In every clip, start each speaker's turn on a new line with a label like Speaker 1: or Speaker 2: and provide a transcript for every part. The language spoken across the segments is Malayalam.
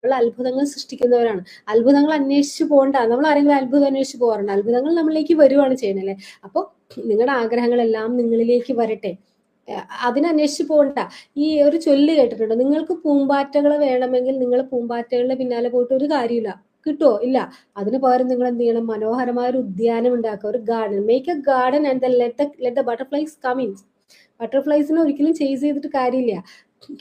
Speaker 1: ഉള്ള അത്ഭുതങ്ങൾ സൃഷ്ടിക്കുന്നവരാണ്. അത്ഭുതങ്ങൾ അന്വേഷിച്ച് പോകണ്ട. നമ്മൾ ആരെങ്കിലും അത്ഭുതം അന്വേഷിച്ച് പോകാറുണ്ട്? അത്ഭുതങ്ങൾ നമ്മളിലേക്ക് വരുവാണ് ചെയ്യുന്നത് അല്ലേ? അപ്പോൾ നിങ്ങളുടെ ആഗ്രഹങ്ങളെല്ലാം നിങ്ങളിലേക്ക് വരട്ടെ. അതിനന്വേഷിച്ച് പോകണ്ട. ഈ ഒരു ചൊല്ല് കേട്ടിട്ടുണ്ടോ? നിങ്ങൾക്ക് പൂമ്പാറ്റകൾ വേണമെങ്കിൽ നിങ്ങൾ പൂമ്പാറ്റകളുടെ പിന്നാലെ പോയിട്ട് ഒരു കാര്യമില്ല. കിട്ടുമോ? ഇല്ല. അതിന് പകരം നിങ്ങൾ എന്ത് ചെയ്യണം? മനോഹരമായ ഒരു ഉദ്യാനം ഉണ്ടാക്കുക, ഒരു garden. Make a garden and let the butterflies come in. ബട്ടർഫ്ലൈസിനെ ഒരിക്കലും ചേസ് ചെയ്തിട്ട് കാര്യമില്ല,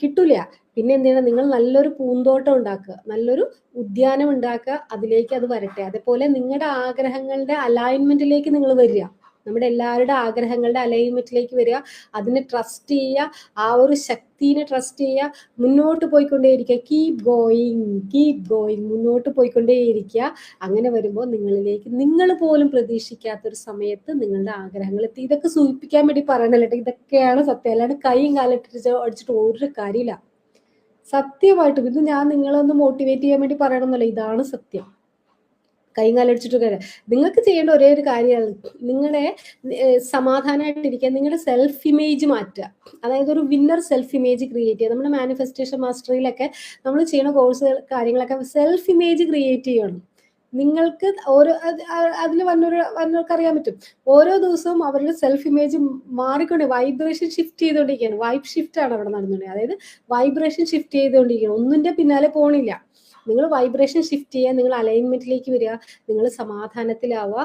Speaker 1: കിട്ടൂല. പിന്നെ എന്ത് ചെയ്യണം? നിങ്ങൾ നല്ലൊരു പൂന്തോട്ടം ഉണ്ടാക്കുക, നല്ലൊരു ഉദ്യാനം ഉണ്ടാക്കുക, അതിലേക്ക് അത് വരട്ടെ. അതേപോലെ നിങ്ങളുടെ ആഗ്രഹങ്ങളുടെ അലൈൻമെന്റിലേക്ക് നിങ്ങൾ വരിക. നമ്മുടെ എല്ലാവരുടെ ആഗ്രഹങ്ങളുടെ അലൈൻമെന്റിലേക്ക് വരിക, അതിനെ ട്രസ്റ്റ് ചെയ്യുക, ആ ഒരു ശക്തിനെ ട്രസ്റ്റ് ചെയ്യുക, മുന്നോട്ട് പോയിക്കൊണ്ടേയിരിക്കുക. കീപ് ഗോയിങ്, മുന്നോട്ട് പോയിക്കൊണ്ടേയിരിക്കുക. അങ്ങനെ വരുമ്പോൾ നിങ്ങളിലേക്ക് നിങ്ങൾ പോലും പ്രതീക്ഷിക്കാത്തൊരു സമയത്ത് നിങ്ങളുടെ ആഗ്രഹങ്ങൾ എത്തി. ഇതൊക്കെ സൂചിപ്പിക്കാൻ വേണ്ടി പറയണല്ലോ, ഇതൊക്കെയാണ് സത്യം. അല്ലാണ്ട് കൈയും കാലിട്ട് അടിച്ചിട്ട് ഒരു കാര്യമില്ല. സത്യമായിട്ടും ഇത് ഞാൻ നിങ്ങളൊന്ന് മോട്ടിവേറ്റ് ചെയ്യാൻ വേണ്ടി പറയണമെന്നല്ല, ഇതാണ് സത്യം. കൈയും കാലടിച്ചിട്ട് കാര്യം. നിങ്ങൾക്ക് ചെയ്യേണ്ട ഒരേ ഒരു കാര്യമാണ് നിങ്ങളുടെ സമാധാനമായിട്ടിരിക്കുക, നിങ്ങളുടെ സെൽഫ് ഇമേജ് മാറ്റുക. അതായത് ഒരു വിന്നർ സെൽഫ് ഇമേജ് ക്രിയേറ്റ് ചെയ്യുക. നമ്മുടെ മാനിഫെസ്റ്റേഷൻ മാസ്റ്ററിയിലൊക്കെ നമ്മൾ ചെയ്യുന്ന കോഴ്സുകൾ കാര്യങ്ങളൊക്കെ സെൽഫ് ഇമേജ് ക്രിയേറ്റ് ചെയ്യണം. നിങ്ങൾക്ക് ഓരോ അതിൽ വന്നവർക്ക് അറിയാൻ പറ്റും, ഓരോ ദിവസവും അവരുടെ സെൽഫ് ഇമേജ് മാറിക്കൊണ്ട് വൈബ്രേഷൻ ഷിഫ്റ്റ് ചെയ്തുകൊണ്ടിരിക്കുകയാണ്. വൈബ് ഷിഫ്റ്റ് ആണ് അവിടെ നടന്നുകൊണ്ടിരിക്കുന്നത്. അതായത് വൈബ്രേഷൻ ഷിഫ്റ്റ് ചെയ്തുകൊണ്ടിരിക്കുകയാണ്, ഒന്നിന്റെ പിന്നാലെ പോണില്ല. നിങ്ങൾ വൈബ്രേഷൻ ഷിഫ്റ്റ് ചെയ്യുക, നിങ്ങൾ അലൈൻമെന്റിലേക്ക് വരിക, നിങ്ങൾ സമാധാനത്തിലാവുക.